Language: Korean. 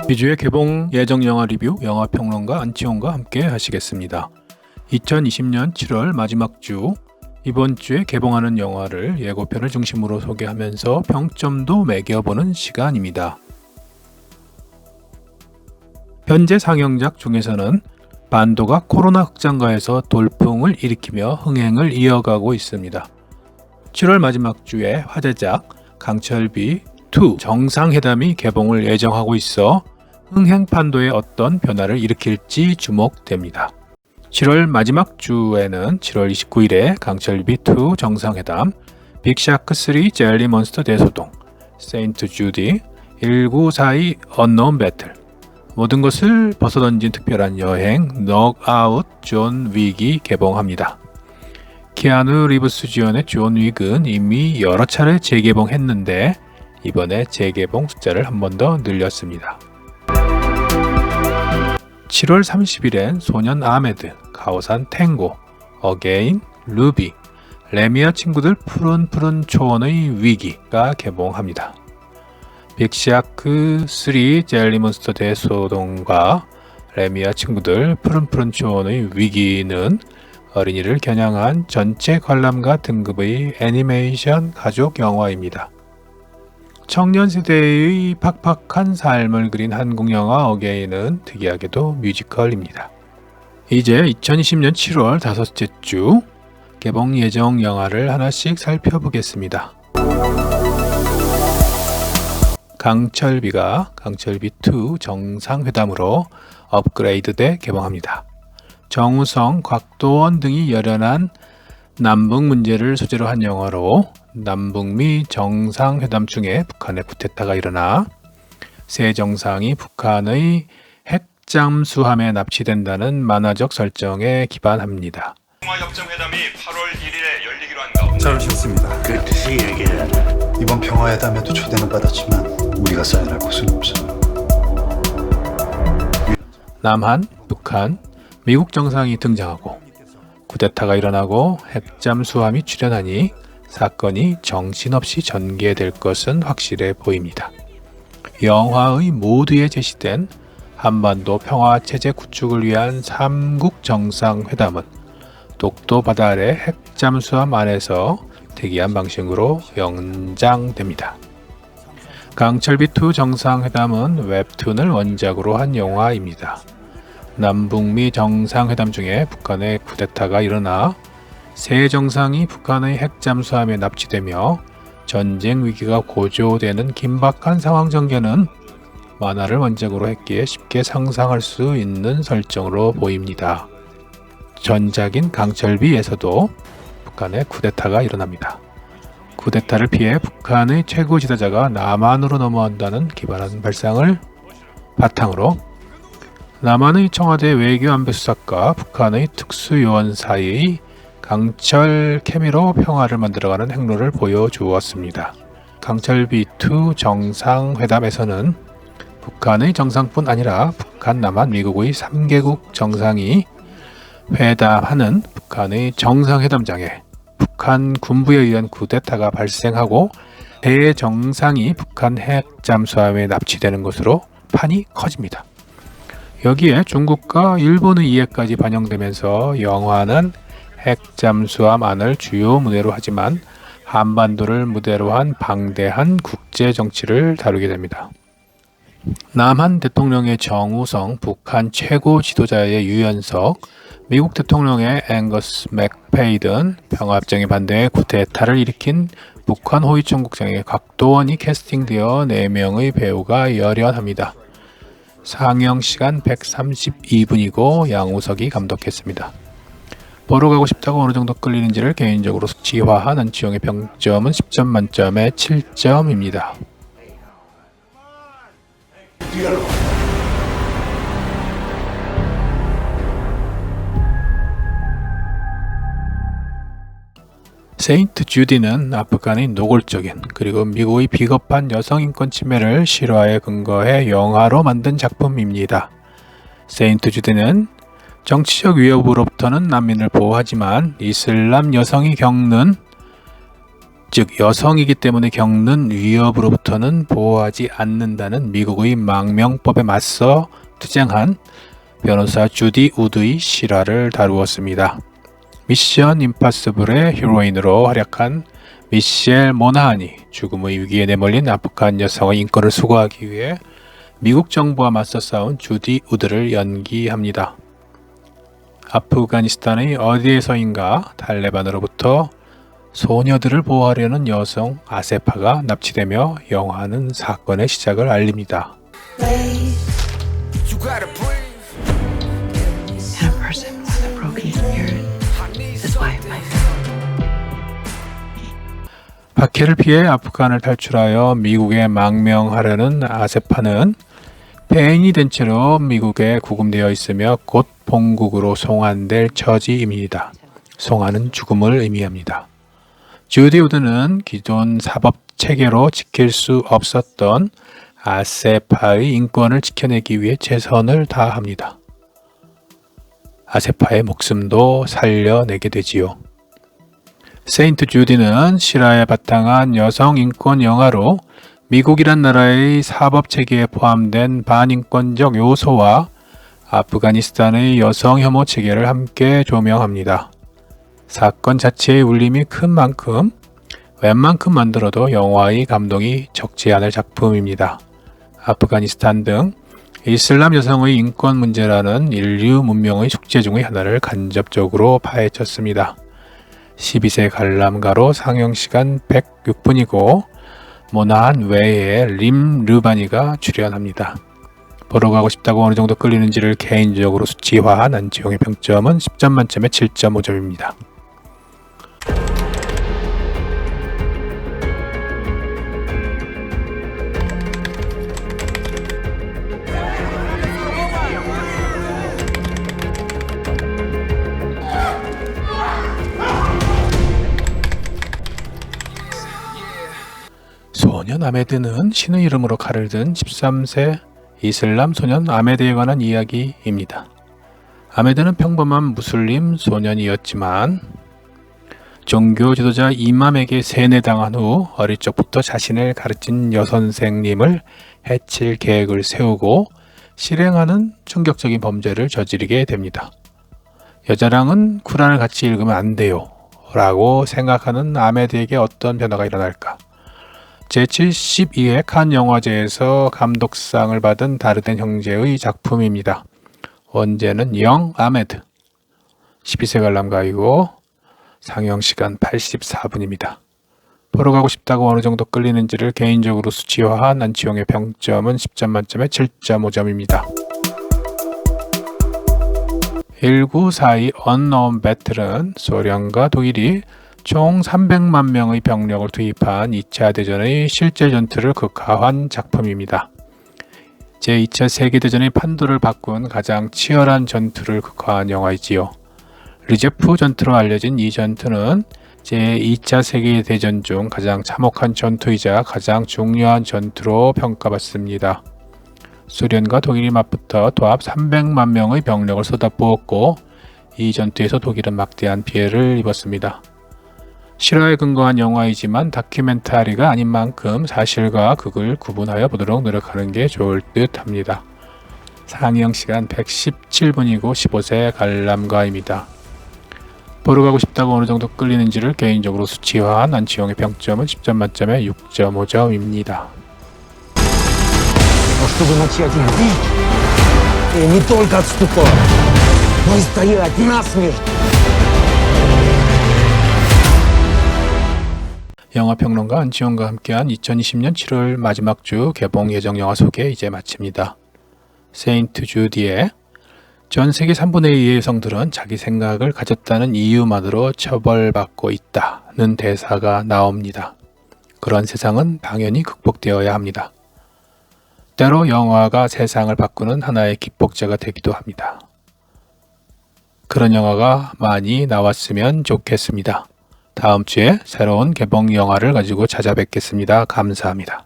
2주의 개봉 예정 영화 리뷰 영화평론가 안치홍과 함께 하시겠습니다. 2020년 7월 마지막 주, 이번 주에 개봉하는 영화를 예고편을 중심으로 소개하면서 평점도 매겨보는 시간입니다. 현재 상영작 중에서는 반도가 코로나 극장가에서 돌풍을 일으키며 흥행을 이어가고 있습니다. 7월 마지막 주에 화제작 강철비 2 정상회담이 개봉을 예정하고 있어 흥행 판도에 어떤 변화를 일으킬지 주목됩니다. 7월 마지막 주에는 7월 29일에 강철비 2 정상회담, 빅샤크 3 젤리몬스터 대소동, 세인트 주디, 1942 언노운 배틀, 모든 것을 벗어던진 특별한 여행 넉아웃 존 윅이 개봉합니다. 키아누 리브스 주연의 존 윅은 이미 여러 차례 재개봉했는데 이번에 재개봉 숫자를 한 번 더 늘렸습니다. 7월 30일엔 소년 아메드, 가오산 탱고, 어게인, 루비, 레미아 친구들 푸른푸른 초원의 위기가 개봉합니다. 빅샤크 3 젤리몬스터 대소동과 레미아 친구들 푸른푸른 초원의 위기는 어린이를 겨냥한 전체 관람가 등급의 애니메이션 가족 영화입니다. 청년 세대의 팍팍한 삶을 그린 한국 영화 어게인은 특이하게도 뮤지컬입니다. 이제 2020년 7월 다섯째 주 개봉 예정 영화를 하나씩 살펴보겠습니다. 강철비가 강철비 2 정상회담으로 업그레이드돼 개봉합니다. 정우성, 곽도원 등이 열연한 남북 문제를 소재로 한 영화로 남북미 정상회담 중에 북한의 쿠데타가 일어나 새 정상이 북한의 핵 잠수함에 납치된다는 만화적 설정에 기반합니다. 평화협정회담이 8월 1일에 열리기로 한 가운데 잘 오셨습니다. Good to see you again. 이번 평화회담에도 초대는 받았지만 우리가 사인할 곳은 없어요. 남한, 북한, 미국 정상이 등장하고 쿠데타가 일어나고 핵잠수함이 출현하니 사건이 정신없이 전개될 것은 확실해 보입니다. 영화의 모두에 제시된 한반도 평화체제 구축을 위한 3국 정상회담은 독도 바다 아래 핵잠수함 안에서 대기한 방식으로 연장됩니다. 강철비 2 정상회담은 웹툰을 원작으로 한 영화입니다. 남북미 정상회담 중에 북한의 쿠데타가 일어나 새 정상이 북한의 핵잠수함에 납치되며 전쟁 위기가 고조되는 긴박한 상황 전개는 만화를 원작으로 했기에 쉽게 상상할 수 있는 설정으로 보입니다. 전작인 강철비에서도 북한의 쿠데타가 일어납니다. 쿠데타를 피해 북한의 최고 지도자가 남한으로 넘어간다는 기발한 발상을 바탕으로 남한의 청와대 외교안보수석과 북한의 특수요원 사이의 강철 케미로 평화를 만들어가는 행로를 보여주었습니다. 강철비 2 정상회담에서는 북한의 정상뿐 아니라 북한, 남한, 미국의 3개국 정상이 회담하는 북한의 정상회담장에 북한 군부에 의한 쿠데타가 발생하고 새 정상이 북한 핵잠수함에 납치되는 것으로 판이 커집니다. 여기에 중국과 일본의 이해까지 반영되면서 영화는 핵잠수함 안을 주요 무대로 하지만 한반도를 무대로 한 방대한 국제 정치를 다루게 됩니다. 남한 대통령의 정우성, 북한 최고 지도자의 유연석, 미국 대통령의 앵거스 맥페이든, 평화협정에 반대해 쿠데타를 일으킨 북한 호위청국장의 곽도원이 캐스팅되어 4명의 배우가 열연합니다. 상영 시간 132분이고 양우석이 감독했습니다. 보러 가고 싶다고 어느 정도 끌리는지를 개인적으로 수치화한 안치홍의 평점은 10점 만점에 7점입니다. 세인트 주디는 아프간의 노골적인 그리고 미국의 비겁한 여성인권 침해를 실화에 근거해 영화로 만든 작품입니다. 세인트 주디는 정치적 위협으로부터는 난민을 보호하지만 이슬람 여성이 겪는 즉 여성이기 때문에 겪는 위협으로부터는 보호하지 않는다는 미국의 망명법에 맞서 투쟁한 변호사 주디 우드의 실화를 다루었습니다. 미션 임파서블의 히로인으로 활약한 미셸 모나하니 죽음의 위기에 내몰린 아프간 여성의 인권을 수호하기 위해 미국 정부와 맞서 싸운 주디 우드를 연기합니다. 아프가니스탄의 어디에서인가 탈레반으로부터 소녀들을 보호하려는 여성 아세파가 납치되며 영화는 사건의 시작을 알립니다. And a person with a broken spirit is why my 박해를 피해 아프간을 탈출하여 미국에 망명하려는 아세파는 폐인이 된 채로 미국에 구금되어 있으며 곧 본국으로 송환될 처지입니다. 송환은 죽음을 의미합니다. 주디 우드는 기존 사법 체계로 지킬 수 없었던 아세파의 인권을 지켜내기 위해 최선을 다합니다. 아세파의 목숨도 살려내게 되지요. 세인트 주디는 실화에 바탕한 여성 인권 영화로 미국이란 나라의 사법 체계에 포함된 반인권적 요소와 아프가니스탄의 여성 혐오 체계를 함께 조명합니다. 사건 자체의 울림이 큰 만큼 웬만큼 만들어도 영화의 감동이 적지 않을 작품입니다. 아프가니스탄 등 이슬람 여성의 인권 문제라는 인류 문명의 숙제 중의 하나를 간접적으로 파헤쳤습니다. 12세 관람가로 상영시간 106분이고 모나한 외에 림 르바니가 출연합니다. 보러 가고 싶다고 어느 정도 끌리는지를 개인적으로 수치화한 안치홍의 평점은 10점 만점에 7.5점입니다. 소년 아메드는 신의 이름으로 칼을 든 13세 이슬람 소년 아메드에 관한 이야기입니다. 아메드는 평범한 무슬림 소년이었지만 종교 지도자 이맘에게 세뇌당한 후 어릴 적부터 자신을 가르친 여선생님을 해칠 계획을 세우고 실행하는 충격적인 범죄를 저지르게 됩니다. 여자랑은 쿠란을 같이 읽으면 안 돼요 라고 생각하는 아메드에게 어떤 변화가 일어날까? 제72회 칸 영화제에서 감독상을 받은 다르덴 형제의 작품입니다. 원제는 영 아메드, 12세 관람가이고 상영시간 84분입니다. 보러 가고 싶다고 어느 정도 끌리는지를 개인적으로 수치화한 안치홍의 평점은 10점 만점에 7.5점입니다. 1942 언노운 배틀은 소련과 독일이 총 300만 명의 병력을 투입한 2차 대전의 실제 전투를 극화한 작품입니다. 제2차 세계대전의 판도를 바꾼 가장 치열한 전투를 극화한 영화이지요. 르제프 전투로 알려진 이 전투는 제2차 세계대전 중 가장 참혹한 전투이자 가장 중요한 전투로 평가받습니다. 소련과 독일이 맞붙어 도합 300만 명의 병력을 쏟아부었고 이 전투에서 독일은 막대한 피해를 입었습니다. 실화에 근거한 영화이지만 다큐멘터리가 아닌 만큼 사실과 극을 구분하여 보도록 노력하는 게 좋을 듯 합니다. 상영시간 117분이고 15세 관람가입니다. 보러 가고 싶다고 어느 정도 끌리는지를 개인적으로 수치화한 안치홍의 평점은 10점 만점에 6.5점입니다. Но чтобы начать их бить, не только отступать, но и стоять насмерть. 영화평론가 안치홍과 함께한 2020년 7월 마지막 주 개봉 예정 영화 소개 이제 마칩니다. 세인트 주디의 전 세계 3분의 2의 여성들은 자기 생각을 가졌다는 이유만으로 처벌받고 있다는 대사가 나옵니다. 그런 세상은 당연히 극복되어야 합니다. 때로 영화가 세상을 바꾸는 하나의 기폭제가 되기도 합니다. 그런 영화가 많이 나왔으면 좋겠습니다. 다음 주에 새로운 개봉 영화를 가지고 찾아뵙겠습니다. 감사합니다.